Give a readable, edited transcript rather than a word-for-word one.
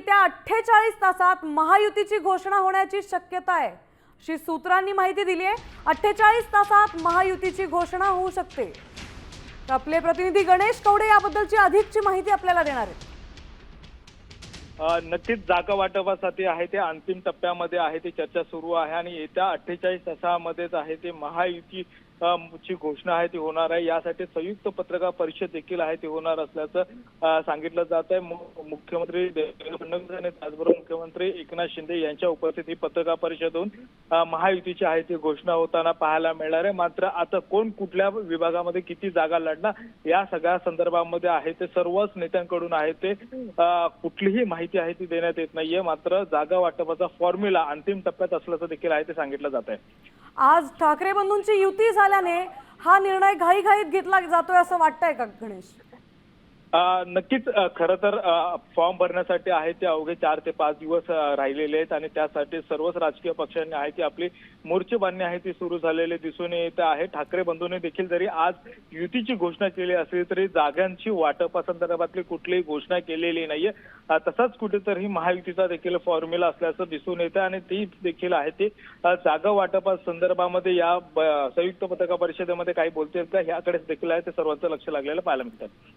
येत्या 48 तासात महायुतीची घोषणा होण्याची शक्यता आहे, अशी सूत्रांनी माहिती दिली आहे। 48 तासात महायुतीची घोषणा होऊ शकते। आपले प्रतिनिधी गणेश कवडे याबद्दलची अधिकची माहिती आपल्याला देणार आहेत। नक्कीच जागा वाटपासाठी आहे ते अंतिम टप्प्यामध्ये आहे ती चर्चा सुरू आहे आणि येत्या 48 तासामध्येच आहे ते महायुती ची घोषणा आहे ती होणार आहे। यासाठी संयुक्त पत्रकार परिषद देखील आहे ती होणार असल्याचं सांगितलं जात आहे। मुख्यमंत्री देवेंद्र फडणवीस आणि त्याचबरोबर मुख्यमंत्री एकनाथ शिंदे यांच्या उपस्थित ही पत्रकार परिषद होऊन महायुतीची आहे ती घोषणा होताना पाहायला मिळणार आहे। मात्र आता कोण कुठल्या विभागामध्ये किती जागा लढणार या सगळ्या संदर्भामध्ये आहे ते सर्वच नेत्यांकडून आहे ते कुठलीही माहिती आहे ती देण्यात येत नाहीये। मात्र जागा वाटपाचा फॉर्म्युला अंतिम टप्प्यात असल्याचं देखील आहे ते सांगितलं जात आहे। आज ठाकरे बंधूंची युती झाल्याने हा निर्णय घाईघाईत घेतला जातोय असं वाटतंय का गणेश? नक्कीच खरं तर फॉर्म भरण्यासाठी आहे ते अवघे 4 ते 5 दिवस राहिलेले आहेत आणि त्यासाठी सर्वच राजकीय पक्षांनी आहे ती आपली मोर्चेबांधणी आहे ती सुरू झालेली दिसून येत आहे। ठाकरे बंधूंनी देखील जरी आज युतीची घोषणा केली असली तरी जागांची वाटपासंदर्भातली कुठलीही घोषणा केलेली नाहीये। तसाच कुठेतरी महायुतीचा देखील फॉर्म्युला असल्याचं दिसून येतं आणि ती देखील आहे ती जागा वाटपा संदर्भामध्ये या संयुक्त पत्रकार परिषदेमध्ये काही बोलतील का याकडे देखील आहे ते सर्वांचं लक्ष लागलेलं पाहायला मिळतं।